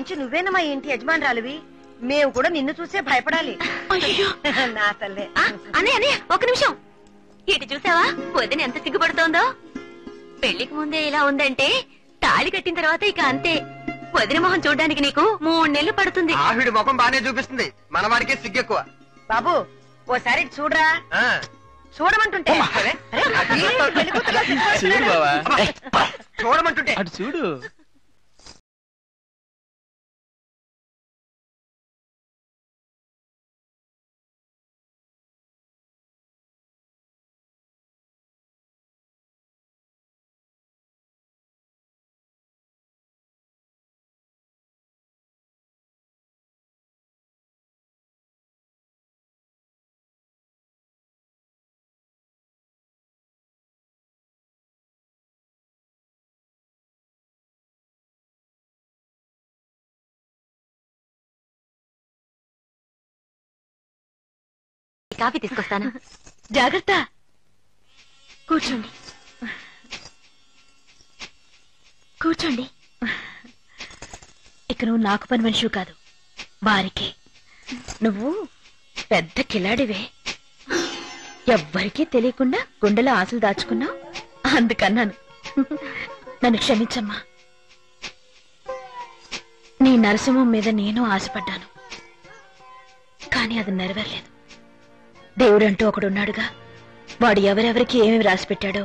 నుంచి నువ్వేనా మా ఇంటి యజమానురాలివి. మేము కూడా నిన్ను చూసే భయపడాలి. నా తల్లే. అనే అనే ఒక నిమిషం ఇటు చూసావా వదిన ఎంత సిగ్గుపడుతోందో. పెళ్లికి ముందే ఇలా ఉందంటే తాళి కట్టిన తర్వాత ఇక అంతే. వదిన మొహం చూడడానికి నీకు 3 నెలలు పడుతుంది. ఆవిడ ముఖం బానే చూపిస్తుంది, మన వాడికే సిగ్గెక్కువ. బాబు ఓసారి చూడరా. చూడమంటుంటే చూడమంటుంటే అటు చూడు. కాఫీ తీసుకొస్తాను. జాగ్రత్త. కూర్చోండి కూర్చోండి. ఇక నువ్వు నాకు పని మనిషివి కాదు, వారికే. నువ్వు పెద్ద కిలాడివే. ఎవ్వరికీ తెలియకుండా గుండెలో ఆశలు దాచుకున్నావు, అందుకన్నాను. నన్ను క్షమించమ్మా. నీ నరసింహం మీద నేను ఆశపడ్డాను, కానీ అది నెరవేరలేదు. దేవుడంటూ ఒకడున్నాడుగా, వాడు ఎవరెవరికి ఏమేమి రాసి పెట్టాడో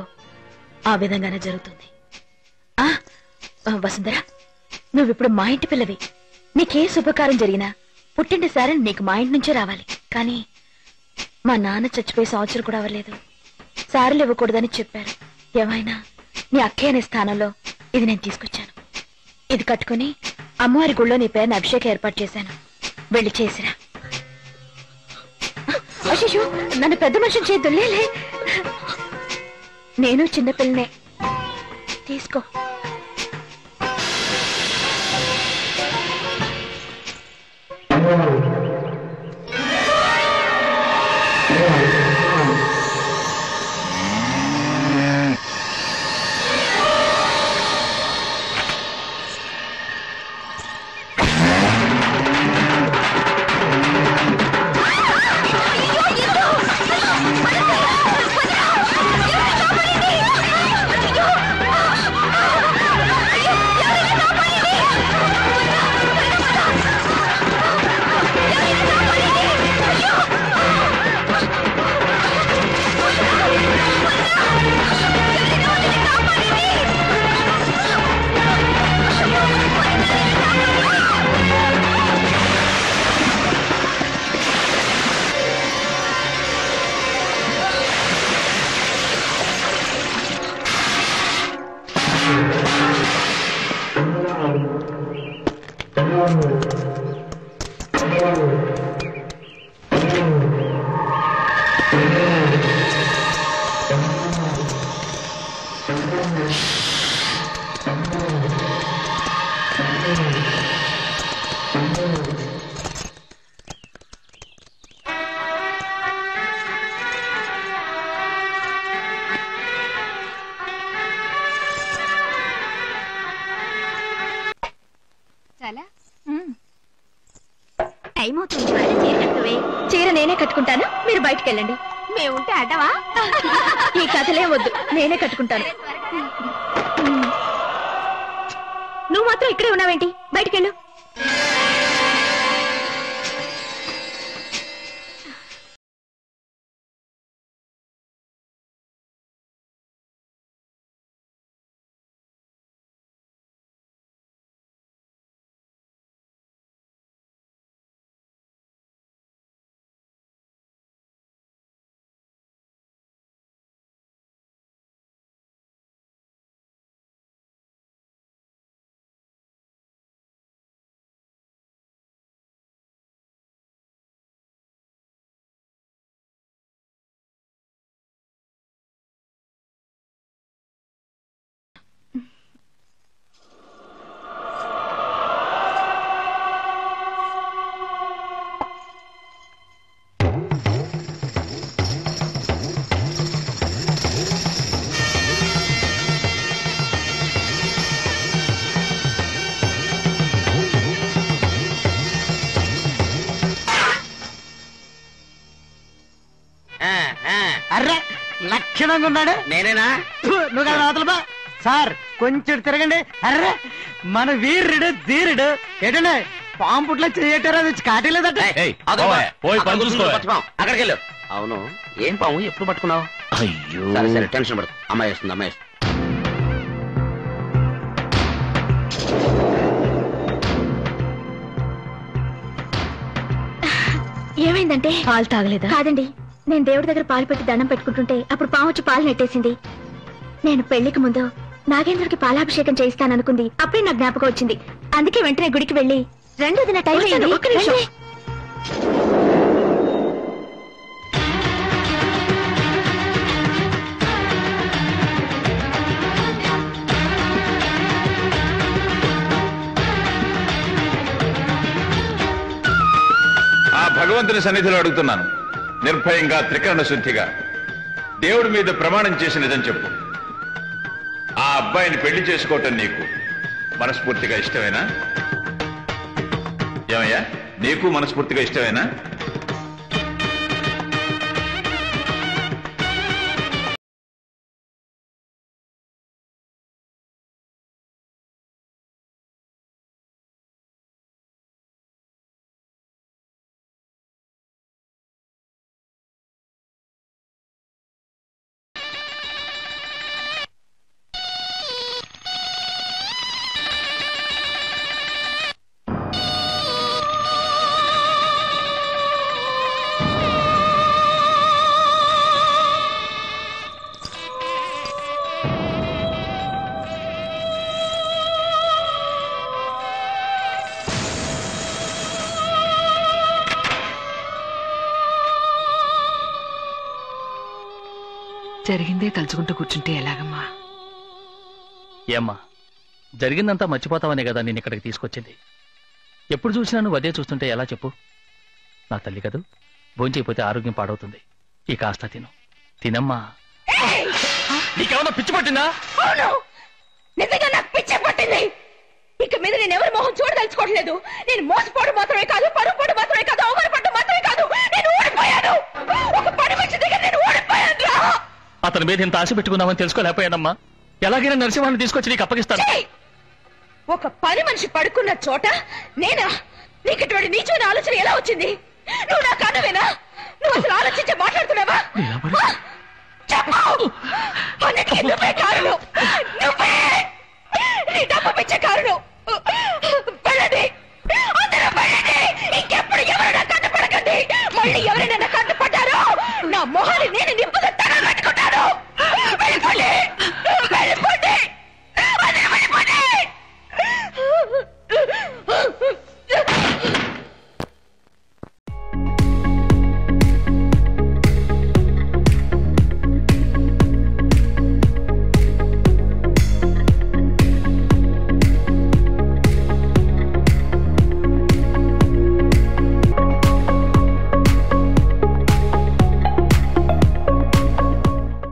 ఆ విధంగానే జరుగుతుంది. వసుంధర, నువ్విప్పుడు మా ఇంటి పిల్లవి. నీకే శుభకారం జరిగినా పుట్టింటి సారని నీకు మా ఇంటి నుంచే రావాలి. కానీ మా నాన్న చచ్చిపోయి సంవత్సరం కూడా అవ్వలేదు, సారెలు ఇవ్వకూడదని చెప్పారు. ఏమైనా నీ అక్కయ్య అనే స్థానంలో ఇది నేను తీసుకొచ్చాను. ఇది కట్టుకుని అమ్మవారి గుళ్ళో నీ పేరుని అభిషేకం ఏర్పాటు చేశాను. వెళ్ళి చేసిరా. అయ్యో, నన్ను పెద్ద మనిషిని చేద్దులే. నేను చిన్నపిల్లనే. తీసుకో. టైం అవుతుంది. చీర నేనే కట్టుకుంటాను, మీరు బయటకు వెళ్ళండి. మేముంటే అడ్డవా? ఈ కథలే వద్దు, నేనే కట్టుకుంటాను. నువ్వు మాత్రం ఇక్కడే ఉన్నావేంటి? బయటకెళ్ళు. అర్రే లక్షణంగా ఉన్నాడు. నేనేనా? నువ్వు కదా అవతల బా. సార్ కొంచెం తిరగండి. అర్రే మన వీరుడు ధీరుడు ఏంటంటే పాము పుట్లో చేయటారా కాటలేదట. అక్కడికి వెళ్ళు. అవును, ఏం పాము ఎప్పుడు పట్టుకున్నావు? అయ్యో సరే సరే, టెన్షన్ పడదు. అమ్మాయి వస్తుంది, అమ్మాయి వస్తుంది. ఏమైందంటే పాలు తాగలేదా? కాదండి, నేను దేవుడి దగ్గర పాలు పెట్టి దండం పెట్టుకుంటుంటే అప్పుడు పాము వచ్చి పాలు నెట్టేసింది. నేను పెళ్లికి ముందు నాగేంద్రుడికి పాలాభిషేకం చేయిస్తాననుకుంది. అప్పుడే నాకు జ్ఞాపకం వచ్చింది. అందుకే వెంటనే గుడికి వెళ్ళి రెండోది నా టైం అయింది. ఒక్క నిమిషం. ఆ భగవంతుని సన్నిధిలో అడుగుతున్నాను, నిర్భయంగా త్రికరణ శుద్ధిగా దేవుడి మీద ప్రమాణం చేసి నిజం చెప్పు. ఆ అబ్బాయిని పెళ్లి చేసుకోవటం నీకు మనస్ఫూర్తిగా ఇష్టమేనా? ఏమయ్యా, నీకు మనస్ఫూర్తిగా ఇష్టమేనా? జరిగిందే తలుచుకుంటూ కూర్చుంటే ఎలాగమ్మా? ఏమ్మా, జరిగిందంతా మర్చిపోతావనే కదా నేను ఇక్కడికి తీసుకొచ్చింది. ఎప్పుడు చూసినా నువ్వు అదే చూస్తుంటే ఎలా చెప్పు? నా తల్లి కదూ, భోంచేయపోతే ఆరోగ్యం పాడవుతుంది. ఈ కాస్త తిను, తినమ్మా. నీకేమన్నా పిచ్చి పట్టిందా? నిజంగా నాకు పిచ్చి పట్టింది. ఇక మీద నేను ఎవరి మొహం చూడదలుచుకోవట్లేదు. నేను మోసపోవడం మాత్రమే కాదు, పరుపుపోవడం మాత్రమే కాదు, అవమానపడడం మాత్రమే కాదు, నేను ఓడిపోయాను. ఒక పని మనిషి దగ్గర నేను ఓడిపోయాను రా. అతని మీద ఇంత ఆశ పెట్టుకున్నామని తెలుసుకోలేకపోయానమ్మా. ఎలాగైనా నరసింహాన్ని తీసుకొచ్చి నీకు అప్పగిస్తాను. ఒక పని మనిషి పడుకున్న చోట నేనా? నీకు ఇటువంటి నీచమైన ఆలోచన ఎలా వచ్చింది? నువ్వు నా కాదవేనా? నువ్వు అసలు ఆలోచించి మాట్లాడుతున్నావా? చెప్పు. అన్నిటికీ నువ్వే కారణం.